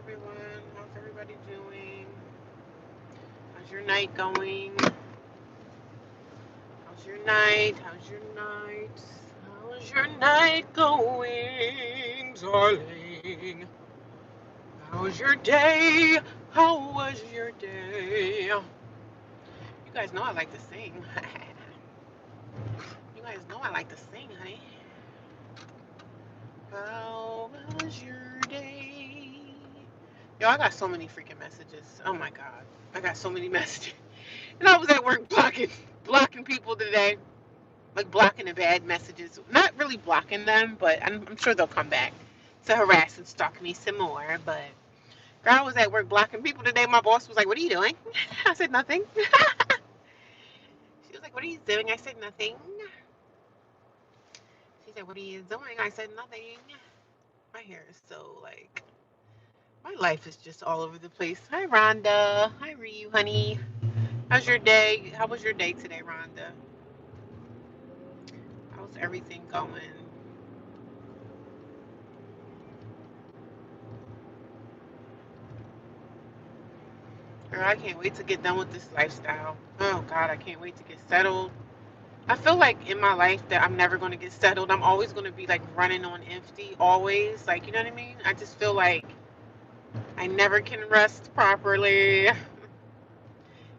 everyone. How's everybody doing? How's your night going? How's your night? How's your night? How's your night going, darling? How's your day? How was your day? You guys know I like to sing. You guys know I like to sing, honey. How was your day? Yo, I got so many freaking messages. Oh my god. I got so many messages. And I was at work blocking people today. Like blocking the bad messages. Not really blocking them, but I'm sure they'll come back to harass and stalk me some more. But girl, I was at work blocking people today. My boss was like, "What are you doing?" I said nothing. She was like, "What are you doing?" I said nothing. She said, "What are you doing?" I said nothing. My hair is so like my life is just all over the place. Hi Rhonda. Hi Ryu, honey. How's your day? How was your day today, Rhonda? How's everything going? Girl, I can't wait to get done with this lifestyle. Oh God, I can't wait to get settled. I feel like in my life that I'm never going to get settled. I'm always going to be like running on empty, always. Like, you know what I mean? I just feel like I never can rest properly.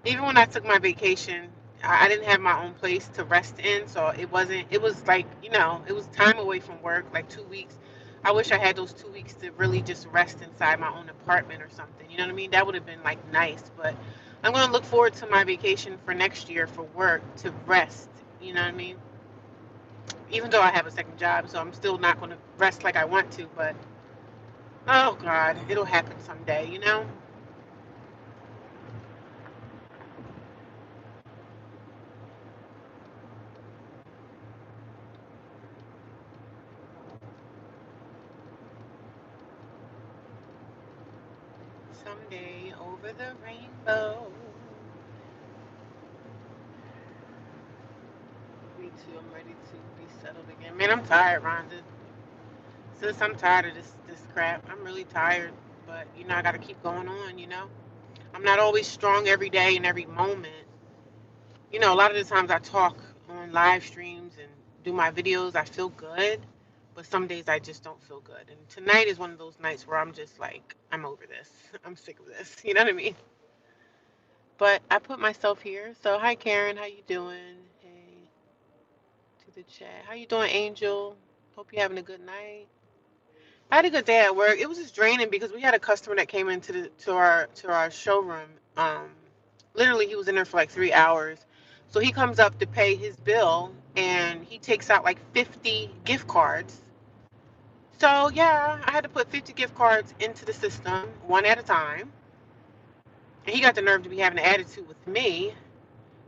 Even when I took my vacation, I didn't have my own place to rest in. So it was like, it was time away from work, like 2 weeks. I wish I had those 2 weeks to really just rest inside my own apartment or something. You know what I mean? That would have been like nice. But I'm going to look forward to my vacation for next year for work to rest. You know what I mean? Even though I have a second job, so I'm still not going to rest like I want to. But oh God, it'll happen someday. Someday over the rainbow. Me too. I'm ready to be settled again. Man, I'm tired, Rhonda. Since I'm tired of this crap, I'm really tired. But I got to keep going on. I'm not always strong every day and every moment. A lot of the times I talk on live streams and do my videos, I feel good. But some days I just don't feel good. And tonight is one of those nights where I'm just like, I'm over this. I'm sick of this. You know what I mean? But I put myself here. So hi Karen, how you doing? Hey to the chat. How you doing, Angel? Hope you're having a good night. I had a good day at work. It was just draining because we had a customer that came into the to our showroom. Literally he was in there for like 3 hours. So he comes up to pay his bill and he takes out like 50 gift cards. So yeah, I had to put 50 gift cards into the system one at a time. And he got the nerve to be having an attitude with me.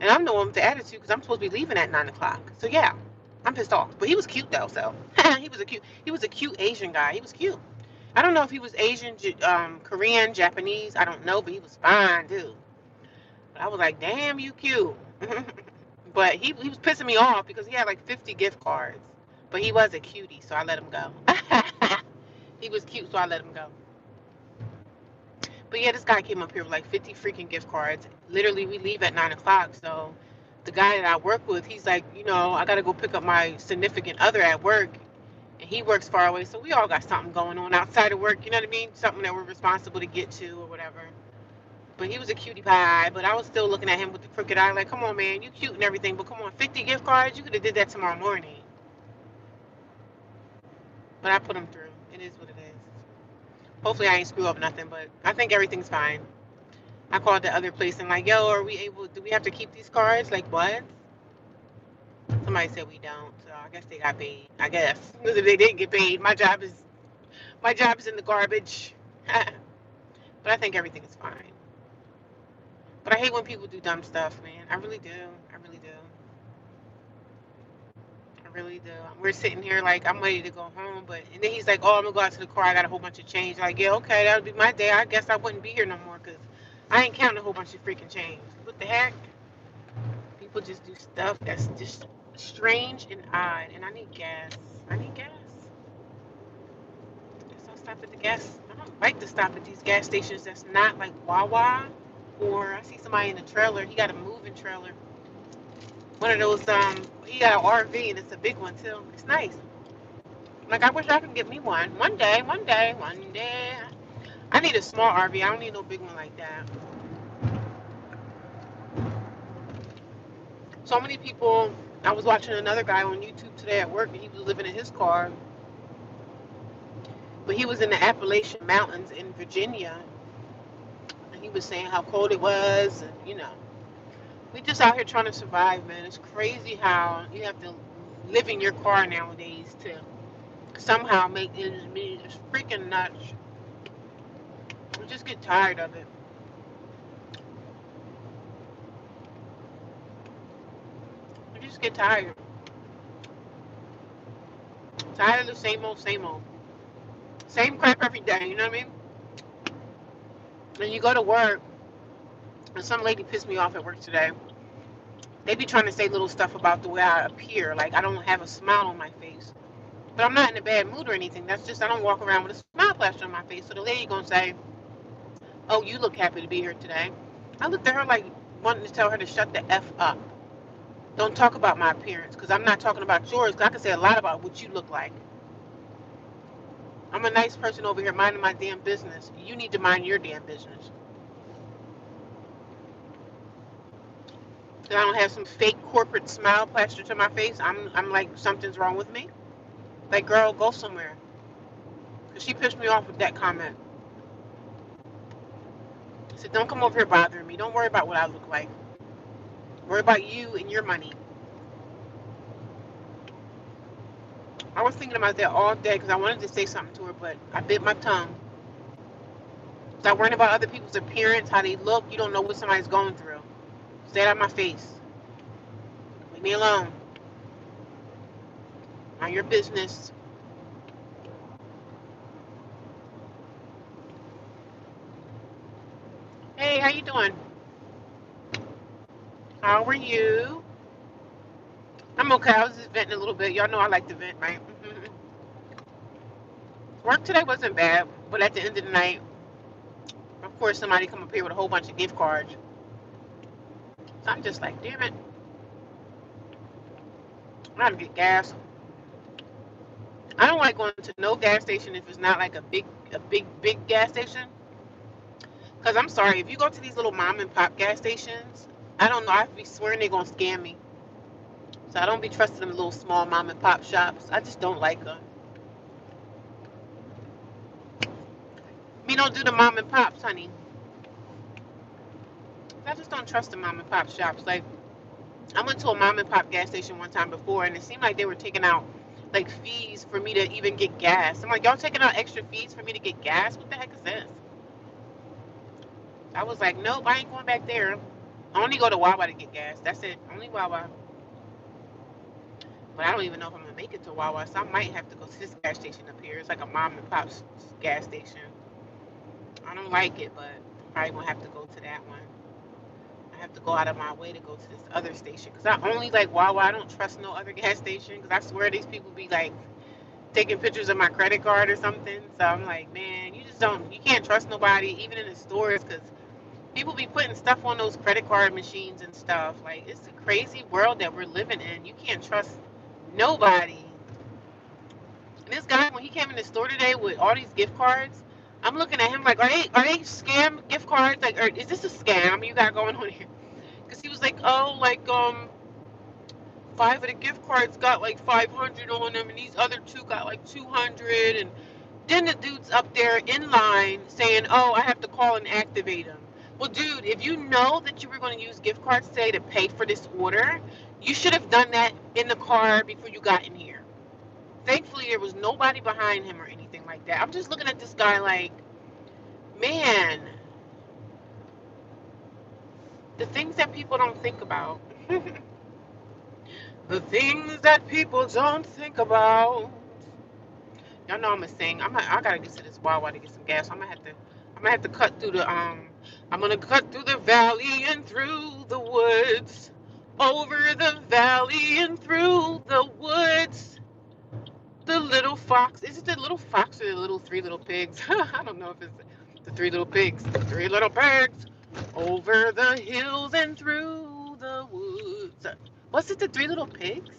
And I'm the one with the attitude because I'm supposed to be leaving at 9 o'clock. So yeah, I'm pissed off. But he was cute though, so he was a cute Asian guy. He was cute. I don't know if he was Asian, Korean, Japanese. I don't know, but he was fine too. But I was like, damn, you cute. But he was pissing me off because he had like 50 gift cards. But he was a cutie, so I let him go. He was cute, so I let him go. But yeah, this guy came up here with like 50 freaking gift cards. Literally, we leave at 9 o'clock. So the guy that I work with, he's like, I got to go pick up my significant other at work. And he works far away. So we all got something going on outside of work. You know what I mean? Something that we're responsible to get to or whatever. But he was a cutie pie. But I was still looking at him with the crooked eye like, come on, man. You cute and everything. But come on, 50 gift cards? You could have did that tomorrow morning. But I put him through. It is what it is. Hopefully I ain't screw up nothing. But I think everything's fine. I called the other place and like, yo, do we have to keep these cards? Like, what? Somebody said we don't. So I guess they got paid. I guess. Because if they didn't get paid, my job is in the garbage. But I think everything is fine. But I hate when people do dumb stuff, man. I really do. I really do. I really do. We're sitting here like I'm ready to go home, but and then he's like, "Oh, I'm gonna go out to the car. I got a whole bunch of change." Like, yeah, okay, that would be my day. I guess I wouldn't be here no more because I ain't counting a whole bunch of freaking change. What the heck? People just do stuff that's just strange and odd. And I need gas. I need gas. Guess I'll stop at the gas. I don't like to stop at these gas stations that's not like Wawa. Or I see somebody in the trailer. He got a moving trailer. One of those. He got an RV and it's a big one too. It's nice. Like I wish I could get me one. One day. One day. One day. I need a small RV. I don't need no big one like that. So many people. I was watching another guy on YouTube today at work, and he was living in his car, but he was in the Appalachian Mountains in Virginia, and he was saying how cold it was, and we just out here trying to survive, man. It's crazy how you have to live in your car nowadays to somehow make ends meet. It's freaking nuts. I just get tired of it. I just get tired. Tired of the same old, same old. Same crap every day, you know what I mean? And you go to work, and some lady pissed me off at work today. They be trying to say little stuff about the way I appear. Like, I don't have a smile on my face. But I'm not in a bad mood or anything. That's just, I don't walk around with a smile plastered on my face. So the lady gonna say, oh, you look happy to be here today. I looked at her like wanting to tell her to shut the F up. Don't talk about my appearance, because I'm not talking about yours, because I can say a lot about what you look like. I'm a nice person over here minding my damn business. You need to mind your damn business. I don't have some fake corporate smile plastered to my face. I'm like, something's wrong with me. Like, girl, go somewhere. Because she pissed me off with that comment. I said, don't come over here bothering me. Don't worry about what I look like. Worry about you and your money. I was thinking about that all day because I wanted to say something to her, but I bit my tongue. So I worried about other people's appearance, how they look. You don't know what somebody's going through. Stay out of my face. Leave me alone. Mind your business. Hey, how you doing? How are you? I'm okay. I was just venting a little bit. Y'all know I like to vent, right? Work today wasn't bad, but at the end of the night, of course, somebody come up here with a whole bunch of gift cards. So I'm just like, damn it. I gotta get gas. I don't like going to no gas station if it's not like a big gas station. Because I'm sorry, if you go to these little mom and pop gas stations, I don't know, I be swearing they're gonna scam me. So I don't be trusting them little small mom and pop shops. I just don't like them. Me don't do the mom and pops, honey. I just don't trust the mom and pop shops. Like, I went to a mom and pop gas station one time before, and it seemed like they were taking out like fees for me to even get gas. I'm like, y'all taking out extra fees for me to get gas? What the heck is this? I was like, nope, I ain't going back there. I only go to Wawa to get gas. That's it. Only Wawa. But I don't even know if I'm gonna make it to Wawa, so I might have to go to this gas station up here. It's like a mom and pop gas station. I don't like it, but I'm probably gonna have to go to that one. I have to go out of my way to go to this other station because I only like Wawa. I don't trust no other gas station because I swear these people be like taking pictures of my credit card or something. So I'm like, man, you can't trust nobody, even in the stores, because people be putting stuff on those credit card machines and stuff. Like, it's a crazy world that we're living in. You can't trust nobody. And this guy, when he came in the store today with all these gift cards, I'm looking at him like, are they scam gift cards? Like, or is this a scam you got going on here? Because he was like, oh, like, 5 of the gift cards got like 500 on them, and these other 2 got like 200. And then the dude's up there in line saying, oh, I have to call and activate them. Well, dude, if you know that you were going to use gift cards today to pay for this order, you should have done that in the car before you got in here. Thankfully, there was nobody behind him or anything like that. I'm just looking at this guy like, man, the things that people don't think about. The things that people don't think about. Y'all know I'm gonna sing. I gotta get to this Wawa to get some gas. I'm gonna have to cut through the I'm gonna cut through the valley and through the woods, over the valley and through the woods. The little fox. Is it the little fox or the little three little pigs? I don't know if it's the three little pigs. Three little pigs over the hills and through the woods. Was it the three little pigs?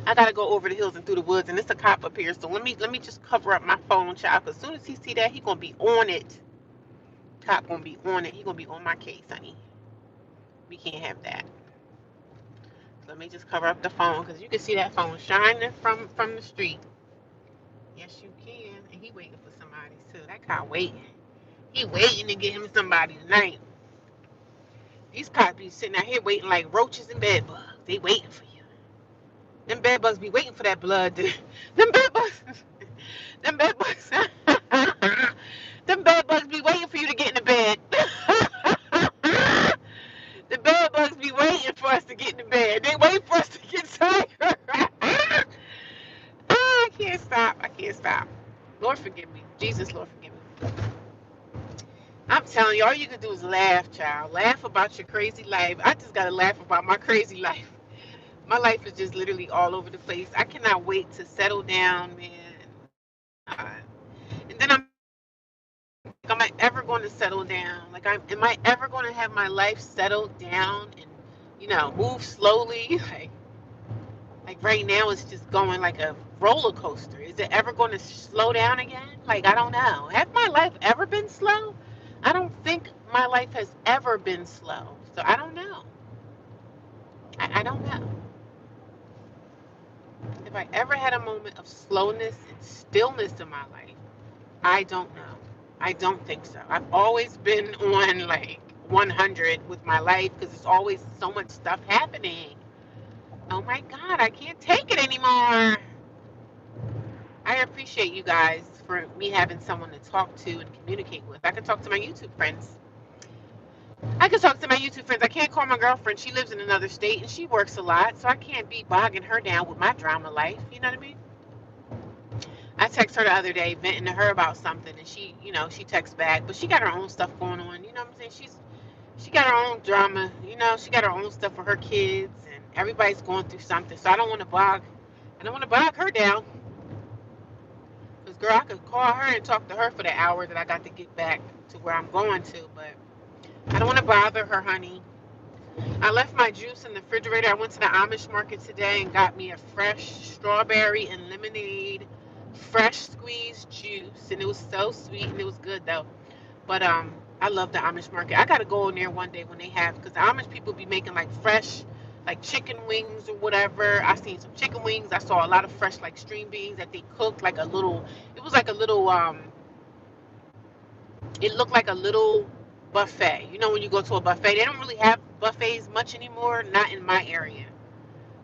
I gotta go over the hills and through the woods, and it's a cop up here. So let me just cover up my phone, child. Cause as soon as he see that, he gonna be on it. Cop gonna be on it. He gonna be on my case, honey. We can't have that. So let me just cover up the phone, cause you can see that phone shining from the street. Yes, you can. And he waiting for somebody too. That cop waiting. He waiting to get him somebody tonight. These cops be sitting out here waiting like roaches and bed bugs. They waiting for you. Them bed bugs be waiting for that blood. Them bed bugs. Them bed bugs. Them bed bugs be waiting for you to get in the bed. The bed bugs be waiting for us to get in the bed. They wait for us to get tired. I can't stop. I can't stop. Lord forgive me. Jesus, Lord forgive me. I'm telling you, all you can do is laugh, child. Laugh about your crazy life. I just gotta laugh about my crazy life. My life is just literally all over the place. I cannot wait to settle down, man. And then I'm am I ever going to settle down? Like, am I ever going to have my life settled down and, move slowly? Like right now, it's just going like a roller coaster. Is it ever going to slow down again? Like, I don't know. Have my life ever been slow? I don't think my life has ever been slow. So I don't know. I don't know. If I ever had a moment of slowness and stillness in my life, I don't know. I don't think so. I've always been on like 100 with my life because there's always so much stuff happening. Oh my God, I can't take it anymore. I appreciate you guys for me having someone to talk to and communicate with. I can talk to my YouTube friends. I can't call my girlfriend. She lives in another state and she works a lot, so I can't be bogging her down with my drama life. You know what I mean? I text her the other day, venting to her about something, and she texts back, but she got her own stuff going on. You know what I'm saying? She got her own drama. She got her own stuff for her kids, and everybody's going through something. So I don't want to bog her down. Cause girl, I could call her and talk to her for the hour that I got to get back to where I'm going to, but I don't want to bother her, honey. I left my juice in the refrigerator. I went to the Amish market today and got me a fresh strawberry and lemonade, fresh squeezed juice, and it was so sweet and it was good though. But I love the Amish market. I gotta go in there one day when they have, because the Amish people be making like fresh, like chicken wings or whatever. I seen some chicken wings. I saw a lot of fresh like string beans that they cooked like a little. It was like a little. It looked like a little buffet. You know when you go to a buffet, they don't really have buffets much anymore. Not in my area,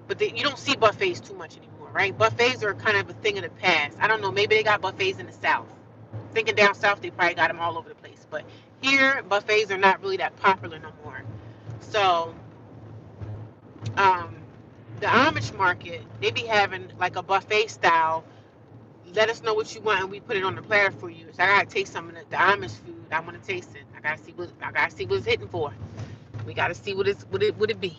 but you don't see buffets too much anymore, right? Buffets are kind of a thing of the past. I don't know. Maybe they got buffets in the South. Thinking down south, they probably got them all over the place. But here, buffets are not really that popular no more. So, um, the Amish market, they be having like a buffet style. Let us know what you want, and we put it on the platter for you. So I gotta taste some of the Amish food. I want to taste it. I gotta see what it's hitting for. We gotta see what it be.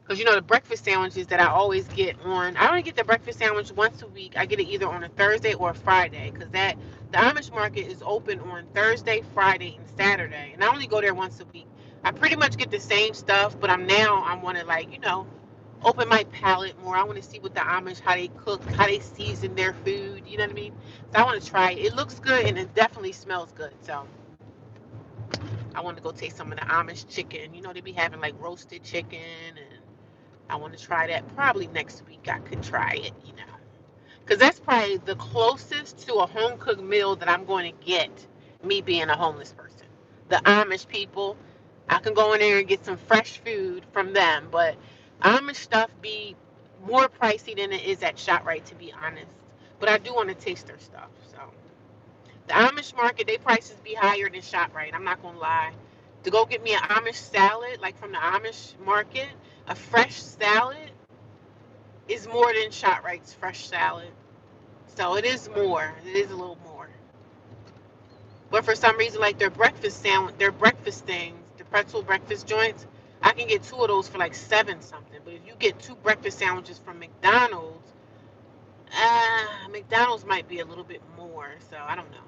Because the breakfast sandwiches that I always get on, I only get the breakfast sandwich once a week. I get it either on a Thursday or a Friday, because the Amish market is open on Thursday, Friday, and Saturday, and I only go there once a week. I pretty much get the same stuff, but I want to open my palate more. I want to see what the Amish, how they cook, how they season their food. You know what I mean? So I want to try it. It looks good and it definitely smells good. So I want to go taste some of the Amish chicken. They be having like roasted chicken, and I want to try that. Probably next week I could try it. Because that's probably the closest to a home cooked meal that I'm going to get, me being a homeless person. The Amish people, I can go in there and get some fresh food from them, but Amish stuff be more pricey than it is at ShopRite, to be honest. But I do want to taste their stuff. So the Amish market, their prices be higher than ShopRite. I'm not gonna lie. To go get me an Amish salad, like from the Amish market, a fresh salad is more than ShopRite's fresh salad. So it is more. It is a little more. But for some reason, like their breakfast things, the pretzel breakfast joints, I can get two of those for like 7 something. But if you get 2 breakfast sandwiches from McDonald's, McDonald's might be a little bit more, so I don't know.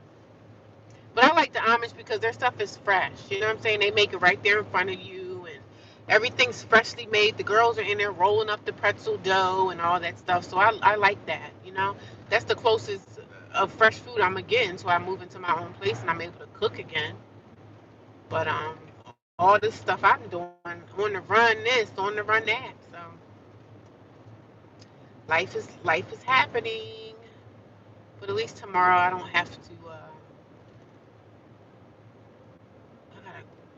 But I like the Amish because their stuff is fresh. You know what I'm saying? They make it right there in front of you, and everything's freshly made. The girls are in there rolling up the pretzel dough and all that stuff. So I like that. You know, that's the closest of fresh food I'm gonna get until I move into my own place and I'm able to cook again. But all this stuff I'm doing on the run this, on the run that. So life is happening. But at least tomorrow I don't have to.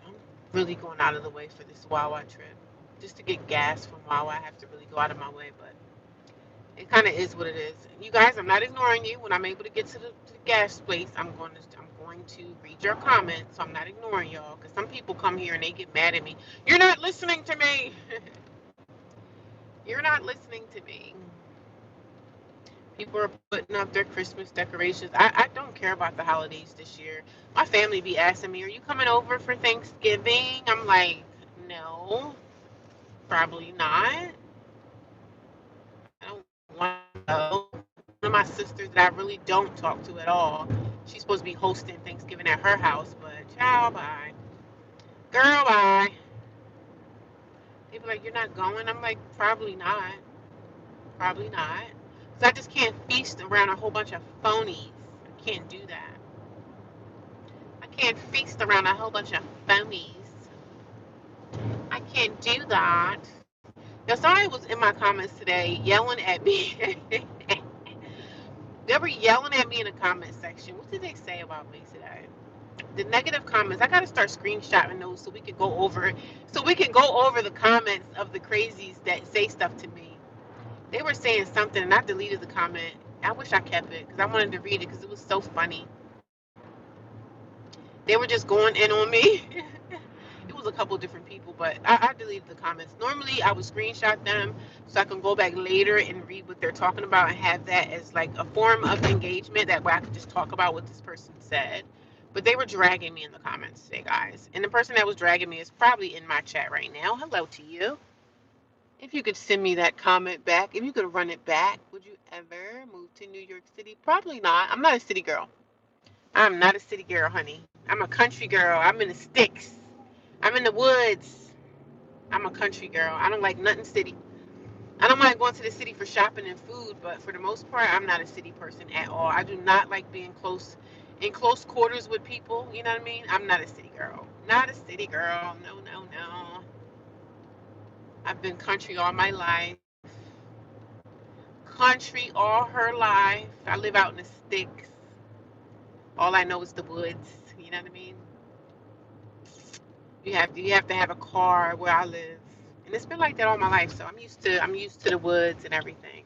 I'm really going out of the way for this Wawa trip. Just to get gas from Wawa, I have to really go out of my way. But it kind of is what it is. You guys, I'm not ignoring you. When I'm able to get to the gas place, I'm going to read your comments. So I'm not ignoring y'all because some people come here and they get mad at me. You're not listening to me. You're not listening to me. People are putting up their Christmas decorations. I don't care about the holidays this year. My family be asking me, "Are you coming over for Thanksgiving?" I'm like, "No, probably not. I don't want to go." One of my sisters that I really don't talk to at all, she's supposed to be hosting Thanksgiving at her house, but child, bye. Girl, bye. People like, "You're not going?" I'm like, "Probably not. Probably not." So I just can't feast around a whole bunch of phonies. I can't do that. I can't feast around a whole bunch of phonies. I can't do that. Now, somebody was in my comments today yelling at me. They were yelling at me in the comment section. What did they say about me today? The negative comments. I gotta start screenshotting those so we can go over it. So we can go over the comments of the crazies that say stuff to me. They were saying something, and I deleted the comment. I wish I kept it because I wanted to read it because it was so funny. They were just going in on me. It was a couple different people, but I deleted the comments. Normally, I would screenshot them so I can go back later and read what they're talking about and have that as like a form of engagement. That way, I could just talk about what this person said. But they were dragging me in the comments today, guys. And the person that was dragging me is probably in my chat right now. Hello to you. If you could send me that comment back, if you could run it back, would you ever move to New York City? Probably not. I'm not a city girl. I'm not a city girl, honey. I'm a country girl. I'm in the sticks. I'm in the woods. I'm a country girl. I don't like nothing city. I don't mind going to the city for shopping and food, but for the most part, I'm not a city person at all. I do not like being in close quarters with people. You know what I mean? I'm not a city girl. Not a city girl. No, no, no. I've been country all my life. Country all her life. I live out in the sticks. All I know is the woods. You know what I mean? You have to have a car where I live, and it's been like that all my life. So I'm used to the woods and everything.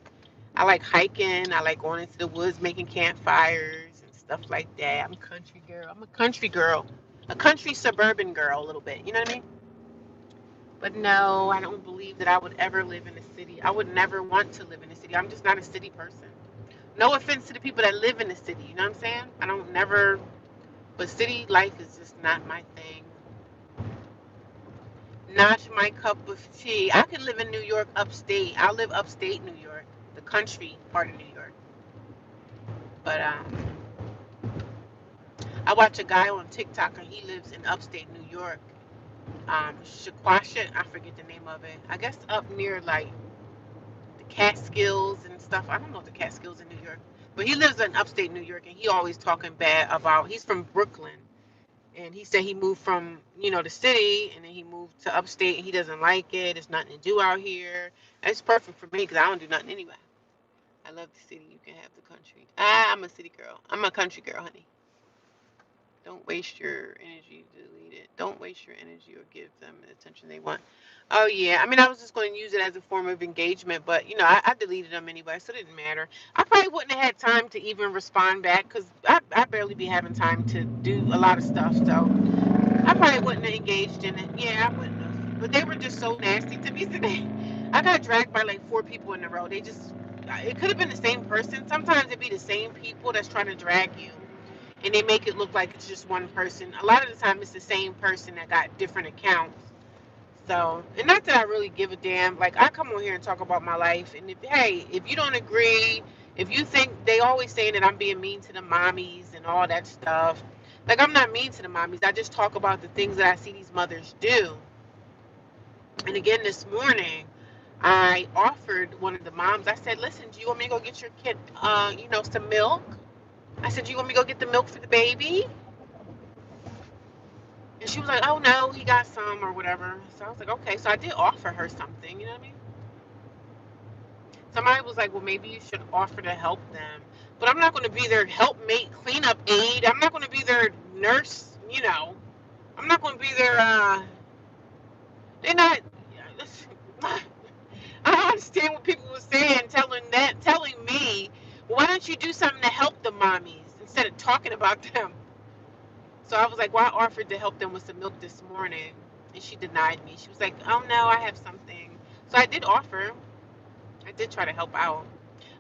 I like hiking. I like going into the woods, making campfires and stuff like that. I'm a country girl. I'm a country girl, a country suburban girl, a little bit. You know what I mean? But no, I don't believe that I would ever live in a city. I would never want to live in a city. I'm just not a city person. No offense to the people that live in the city. You know what I'm saying? I don't never. But city life is just not my thing. Not my cup of tea. I can live in New York upstate. I live upstate New York, the country part of New York. But I watch a guy on TikTok and he lives in upstate New York. Shaquasha, I forget the name of it. I guess up near like the Catskills and stuff. I don't know the Catskills in New York. But he lives in upstate New York and he always talking bad about he's from Brooklyn. And he said he moved from, the city and then he moved to upstate and he doesn't like it. There's nothing to do out here. It's perfect for me because I don't do nothing anyway. I love the city. You can have the country. I'm a city girl. I'm a country girl, honey. Don't waste your energy to delete it. Don't waste your energy or give them the attention they want. Oh, yeah. I mean, I was just going to use it as a form of engagement, but, I deleted them anyway, so it didn't matter. I probably wouldn't have had time to even respond back because I barely be having time to do a lot of stuff, so I probably wouldn't have engaged in it. Yeah, I wouldn't have. But they were just so nasty to me today. I got dragged by like four people in a row. It could have been the same person. Sometimes it'd be the same people that's trying to drag you, and they make it look like it's just one person. A lot of the time, it's the same person that got different accounts. So, and not that I really give a damn. Like, I come on here and talk about my life, and if you don't agree, If you think, they always saying that I'm being mean to the mommies and all that stuff. Like, I'm not mean to the mommies. I just talk about the things that I see these mothers do. And again, this morning, I offered one of the moms, I said, listen, do you want me to go get your kid, some milk? I said, do you want me to go get the milk for the baby? And she was like, oh, no, he got some or whatever. So I was like, okay. So I did offer her something, you know what I mean? Somebody was like, well, maybe you should offer to help them. But I'm not going to be their helpmate, cleanup aide. I'm not going to be their nurse, I'm not going to be their, they're not, I don't understand what people were saying, telling me, why don't you do something to help the mommies instead of talking about them? So I was like, well, I offered to help them with some milk this morning, and she denied me. She was like, oh, no, I have something. So I did offer. I did try to help out.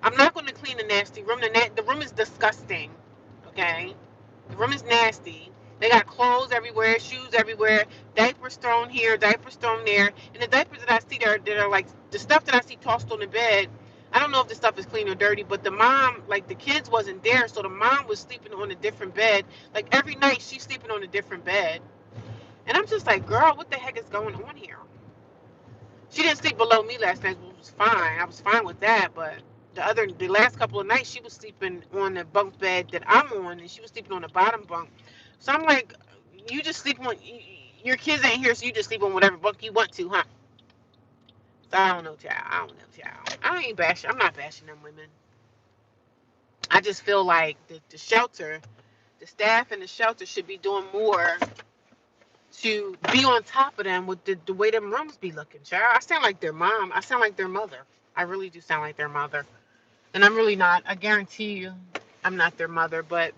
I'm not going to clean the nasty room. The room is disgusting, okay? The room is nasty. They got clothes everywhere, shoes everywhere, diapers thrown here, diapers thrown there. And the diapers that I see that are like the stuff that I see tossed on the bed, I don't know if the stuff is clean or dirty, but the mom, like the kids wasn't there, so the mom was sleeping on a different bed. Like every night she's sleeping on a different bed. And I'm just like, girl, what the heck is going on here? She didn't sleep below me last night, which was fine. I was fine with that, but the last couple of nights she was sleeping on the bunk bed that I'm on, and she was sleeping on the bottom bunk. So I'm like, you just sleep on, your kids ain't here, so you just sleep on whatever bunk you want to, huh? So I don't know, child. I don't know, child. I'm not bashing them women. I just feel like the shelter, the staff in the shelter should be doing more to be on top of them with the way them rooms be looking, child. I sound like their mom. I sound like their mother. I really do sound like their mother. And I'm really not. I guarantee you I'm not their mother. But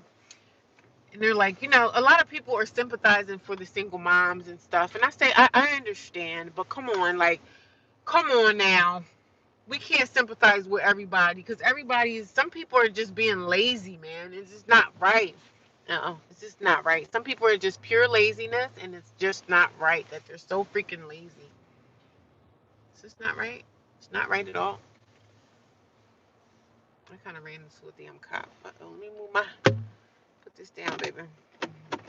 and they're like, a lot of people are sympathizing for the single moms and stuff. And I say, I understand. But come on, come on now. We can't sympathize with everybody because some people are just being lazy, man. It's just not right. It's just not right. Some people are just pure laziness, and it's just not right that they're so freaking lazy. It's just not right. It's not right at all. I kind of ran into a damn cop. Uh-oh, let me put this down, baby.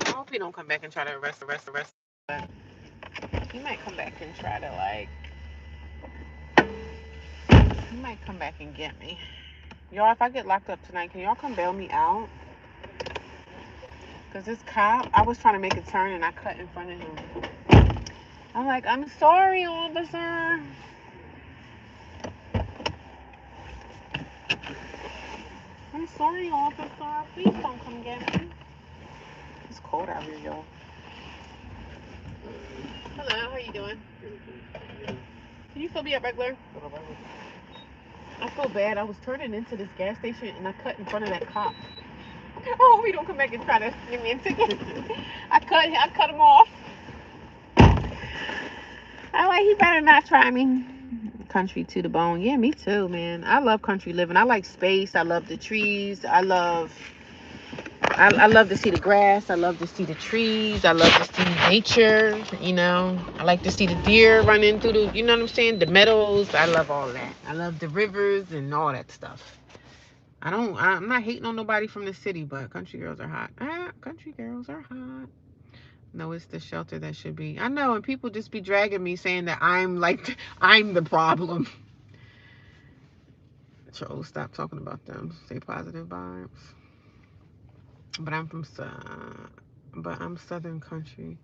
I hope he don't come back and try to arrest. But he might come back and try to, he might come back and get me. Y'all, if I get locked up tonight, can y'all come bail me out? Because this cop, I was trying to make a turn and I cut in front of him. I'm like, I'm sorry, officer. I'm sorry, officer. Please don't come get me. It's cold out here, y'all. Hello, how you doing? Can you fill me up regular? I feel bad. I was turning into this gas station and I cut in front of that cop. Oh, we don't come back and try to give me a ticket. I cut him off. I'm like, he better not try me. Country to the bone. Yeah, me too, man. I love country living. I like space. I love the trees. I love to see the grass. I love to see the trees. I love to see nature. I like to see the deer running through the, you know what I'm saying? The meadows. I love all that. I love the rivers and all that stuff. I'm not hating on nobody from the city, but country girls are hot. Country girls are hot. No, it's the shelter that should be. I know, and people just be dragging me saying that I'm the problem. Trolls, stop talking about them. Say positive vibes. But I'm Southern country.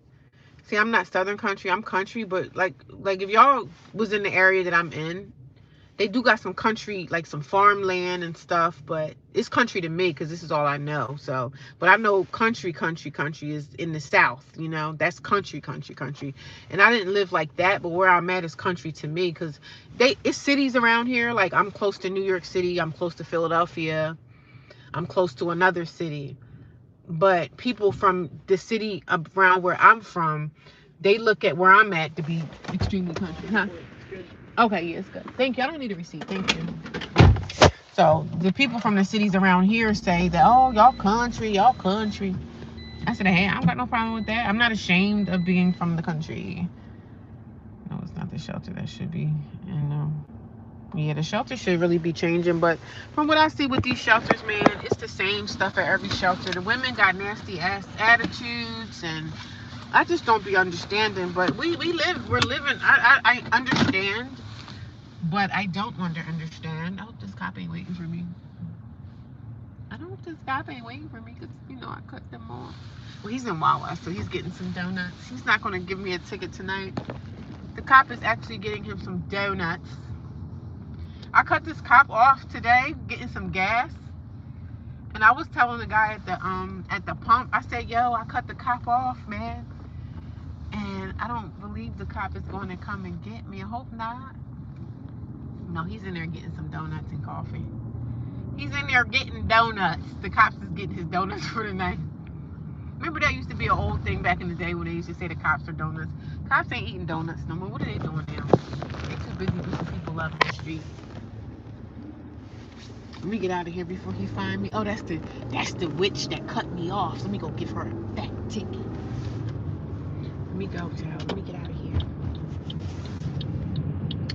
See, I'm not Southern country. I'm country, but like if y'all was in the area that I'm in, they do got some country, like some farmland and stuff, but it's country to me because this is all I know. So, but I know country is in the South, that's country. And I didn't live like that, but where I'm at is country to me because it's cities around here. Like I'm close to New York City. I'm close to Philadelphia. I'm close to another city. But people from the city around where I'm from, they look at where I'm at to be extremely country, huh? Okay, yeah, it's good. Thank you. I don't need a receipt. Thank you. So the people from the cities around here say that, oh, y'all country. I said, hey, I don't got no problem with that. I'm not ashamed of being from the country. No, it's not the shelter that should be. Yeah, the shelter should really be changing, but from what I see with these shelters, man, it's the same stuff at every shelter. The women got nasty ass attitudes, and I just don't be understanding. But we're living. I understand, but I don't understand. I hope this cop ain't waiting for me. I don't hope this cop ain't waiting for me, because I cut them off. Well, he's in Wawa, so he's getting some donuts. He's not gonna give me a ticket tonight. The cop is actually getting him some donuts. I cut this cop off today, getting some gas, and I was telling the guy at the pump, I said, "Yo, I cut the cop off, man, and I don't believe the cop is going to come and get me. I hope not." No, he's in there getting some donuts and coffee. He's in there getting donuts. The cops is getting his donuts for the night. Remember that used to be an old thing back in the day when they used to say the cops are donuts. Cops ain't eating donuts no more. What are they doing now? They too busy beating people up in the street. Let me get out of here before he find me. Oh, that's the witch that cut me off. Let me go give her a fat ticket. Let me go, child. Let me get out of here.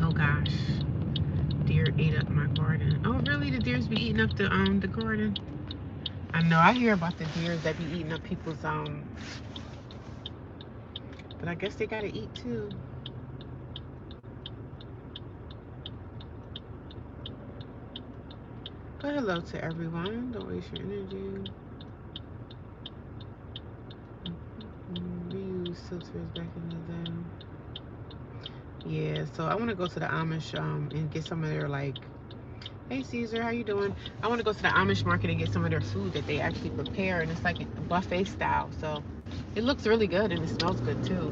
Oh gosh, deer ate up my garden. Oh really? The deers be eating up the garden? I know. I hear about the deers that be eating up people's but I guess they gotta eat too. But hello to everyone. Don't waste your energy. We use filters back in the day. Yeah, so I want to go to the Amish and get some of their, like, hey Caesar, how you doing? I want to go to the Amish market and get some of their food that they actually prepare, and it's like a buffet style. So it looks really good and it smells good too.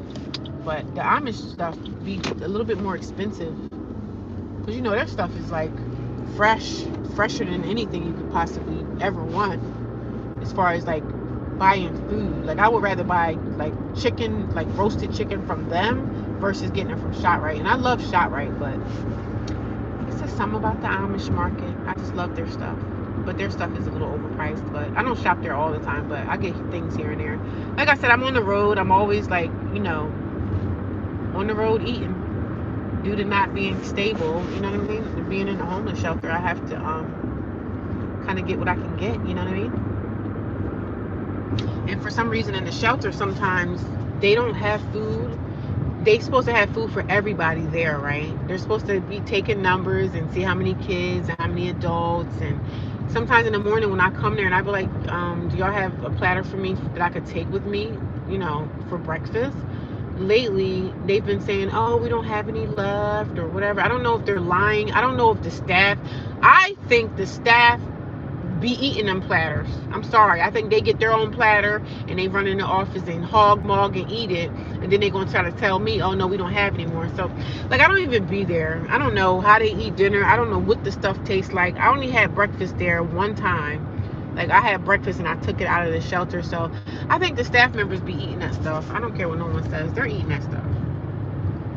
But the Amish stuff be a little bit more expensive, because their stuff is like fresher than anything you could possibly ever want, as far as like buying food. Like I would rather buy like chicken, like roasted chicken from them versus getting it from ShopRite. And I love ShopRite, but it's just something about the Amish market. I just love their stuff. But their stuff is a little overpriced. But I don't shop there all the time, but I get things here and there. Like I said, I'm on the road. I'm always like, on the road eating. Due to not being stable, you know what I mean? Being in a homeless shelter, I have to kind of get what I can get, you know what I mean? And for some reason in the shelter, sometimes they don't have food. They're supposed to have food for everybody there, right? They're supposed to be taking numbers and see how many kids and how many adults. And sometimes in the morning when I come there and I be like, do y'all have a platter for me that I could take with me, for breakfast? Lately, they've been saying, oh, we don't have any left or whatever. I don't know if they're lying. I don't know if the staff, I think the staff be eating them platters. I'm sorry. I think they get their own platter and they run in the office and hog mog and eat it, and then they're gonna try to tell me, oh no, we don't have any more. So like, I don't even be there. I don't know how they eat dinner. I don't know what the stuff tastes like. I only had breakfast there one time. Like I had breakfast and I took it out of the shelter. So I think the staff members be eating that stuff. I don't care what no one says. They're eating that stuff.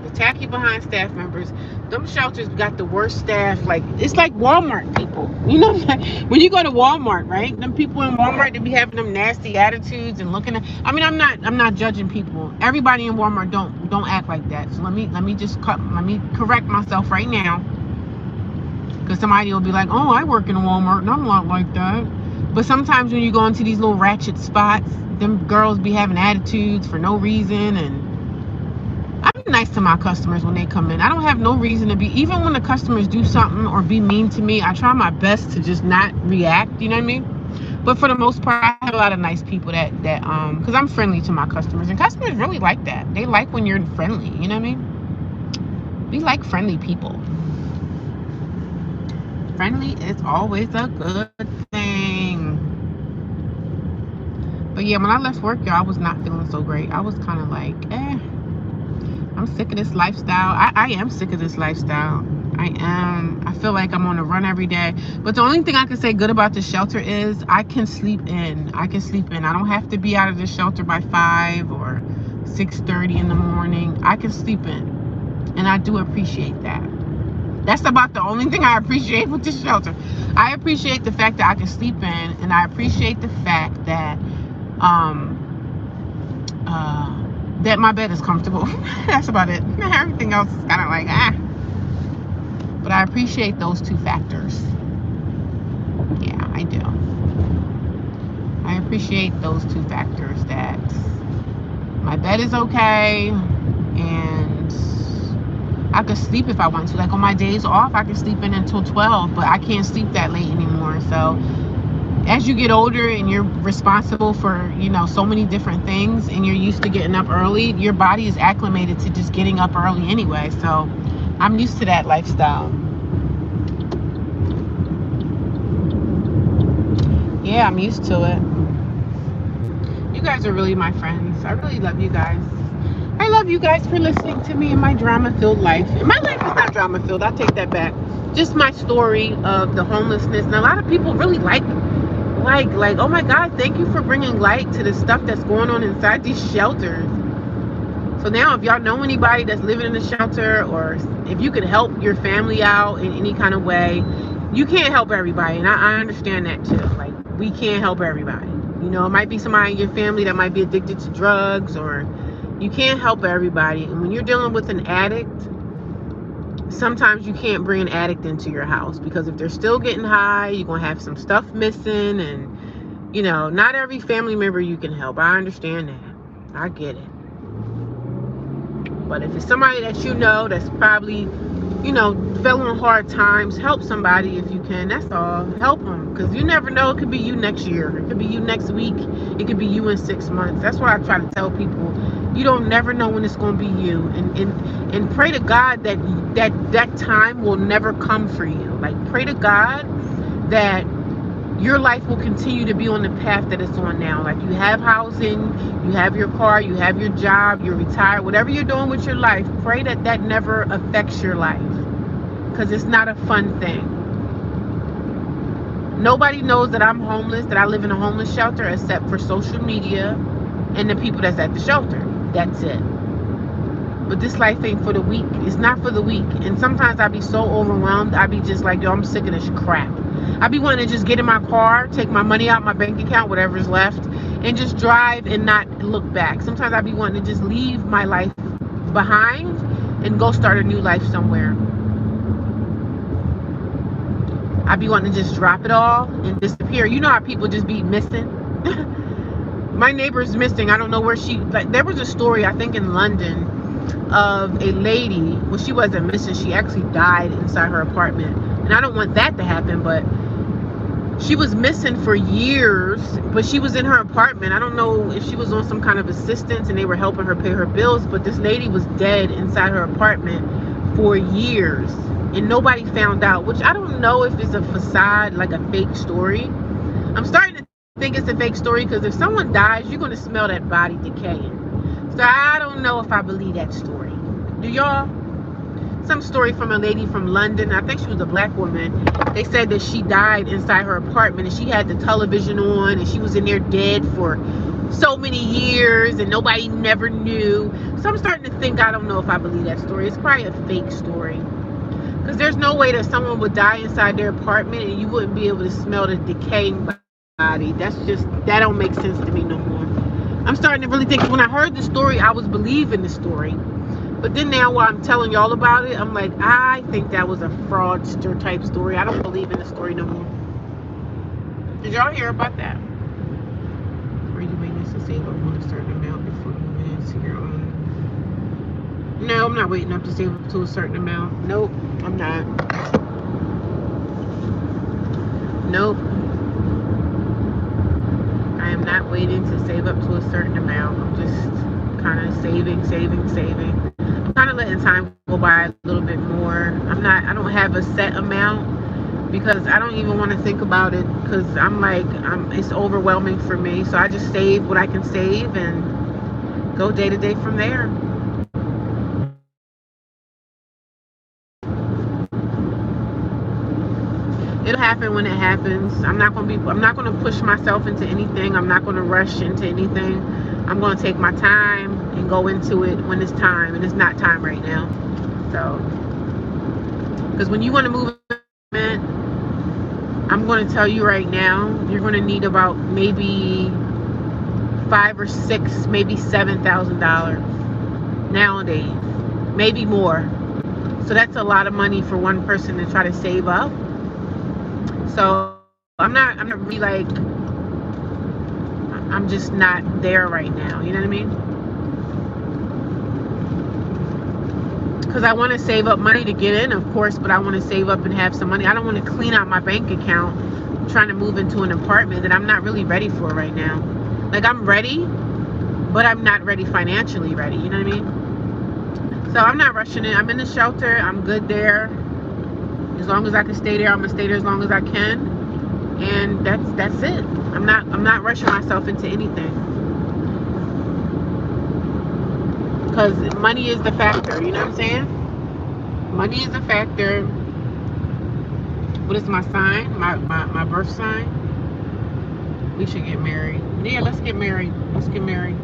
The tacky behind staff members. Them shelters got the worst staff. Like, it's like Walmart people. When you go to Walmart, right? Them people in Walmart, they be having them nasty attitudes and looking at. I mean, I'm not judging people. Everybody in Walmart don't act like that. So let me correct myself right now. Because somebody will be like, oh, I work in a Walmart and I'm not like that. But sometimes when you go into these little ratchet spots, them girls be having attitudes for no reason. And I'm nice to my customers when they come in. I don't have no reason to be. Even when the customers do something or be mean to me, I try my best to just not react. You know what I mean? But for the most part, I have a lot of nice people that because I'm friendly to my customers, and customers really like that. They like when you're friendly. You know what I mean? We like friendly people. Friendly is always a good thing. But yeah, when I left work, y'all, I was not feeling so great. I was kind of like, I'm sick of this lifestyle. I am sick of this lifestyle. I am. I feel like I'm on a run every day. But the only thing I can say good about the shelter is I can sleep in. I don't have to be out of the shelter by 5 or 6:30 in the morning. I can sleep in. And I do appreciate that. That's about the only thing I appreciate with this shelter. I appreciate the fact that I can sleep in, and I appreciate the fact that that my bed is comfortable. That's about it. Everything else is kind of like, But I appreciate those two factors. Yeah, I do. I appreciate those two factors, that my bed is okay and I could sleep if I want to. Like on my days off, I can sleep in until 12, but I can't sleep that late anymore. So as you get older and you're responsible for, so many different things, and you're used to getting up early, your body is acclimated to just getting up early anyway. So I'm used to that lifestyle. Yeah, I'm used to it. You guys are really my friends. I really love you guys. I love you guys for listening to me in my drama-filled life. And my life is not drama-filled. I'll take that back. Just my story of the homelessness. And a lot of people really like, oh my God, thank you for bringing light to the stuff that's going on inside these shelters. So now if y'all know anybody that's living in a shelter, or if you could help your family out in any kind of way, you can't help everybody. And I understand that too. Like, we can't help everybody. It might be somebody in your family that might be addicted to drugs, or you can't help everybody. And when you're dealing with an addict, sometimes you can't bring an addict into your house, because if they're still getting high, you're going to have some stuff missing. And, not every family member you can help. I understand that. I get it. But if it's somebody that that's probably, fell on hard times, help somebody if you can. That's all. Help them, because you never know. It could be you next year. It could be you next week. It could be you in 6 months. That's why I try to tell people, you don't never know when it's going to be you. And pray to God that time will never come for you. Like, pray to God that your life will continue to be on the path that it's on now. Like, you have housing, you have your car, you have your job, you're retired, whatever you're doing with your life, pray that never affects your life, because it's not a fun thing. Nobody knows that I'm homeless, that I live in a homeless shelter, except for social media and the people that's at the shelter. That's it. But this life ain't for the weak. It's not for the weak. And sometimes I be so overwhelmed, I be just like, yo, I'm sick of this crap. I be wanting to just get in my car, take my money out my bank account, whatever's left, and just drive and not look back. Sometimes I be wanting to just leave my life behind and go start a new life somewhere. I be wanting to just drop it all and disappear. You know how people just be missing? My neighbor's missing. I don't know where there was a story, I think in London, of a lady. Well, she wasn't missing. She actually died inside her apartment. And I don't want that to happen, but she was missing for years, but she was in her apartment. I don't know if she was on some kind of assistance and they were helping her pay her bills, but this lady was dead inside her apartment for years. And nobody found out, which I don't know if it's a facade, like a fake story. I'm starting to think it's a fake story, because if someone dies, you're going to smell that body decaying. So I don't know if I believe that story. Do y'all? Some story from a lady from London. I think she was a black woman. They said that she died inside her apartment, and she had the television on, and she was in there dead for so many years, and nobody never knew. So I'm starting to think, I don't know if I believe that story. It's probably a fake story. Because there's no way that someone would die inside their apartment and you wouldn't be able to smell the decaying body. That don't make sense to me no more. I'm starting to really think, when I heard the story, I was believing the story. But then now while I'm telling y'all about it, I'm like, I think that was a fraudster type story. I don't believe in the story no more. Did y'all hear about that? Are you waiting to save up on a certain amount before moving into your own? No, I'm not waiting up to save up to a certain amount. Nope, I'm not. Nope. I am not waiting to save up to a certain amount. I'm just kind of saving. I'm kind of letting time go by a little bit more. I don't have a set amount, because I don't even want to think about it, because it's overwhelming for me. So I just save what I can save and go day to day from there. It'll happen when it happens. I'm not going to push myself into anything. I'm not going to rush into anything. I'm going to take my time and go into it when it's time, and it's not time right now. So, because when you want to move in, I'm going to tell you right now, you're going to need about maybe $5,000 or $6,000, maybe $7,000 nowadays, maybe more. So that's a lot of money for one person to try to save up. So I'm not really like, I'm just not there right now. You know what I mean? Because I want to save up money to get in, of course, but I want to save up and have some money. I don't want to clean out my bank account trying to move into an apartment that I'm not really ready for right now. Like, I'm ready, but I'm not ready financially ready. You know what I mean? So I'm not rushing it. I'm in the shelter. I'm good there. As long as I can stay there, I'm gonna stay there as long as I can. And that's it. I'm not rushing myself into anything. Because money is the factor. You know what I'm saying? Money is a factor. What is my sign? My birth sign? We should get married. Yeah, let's get married. Let's get married.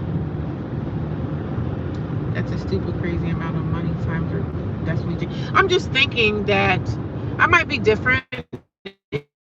That's a stupid, crazy amount of money times. That's what I'm just thinking that I might be different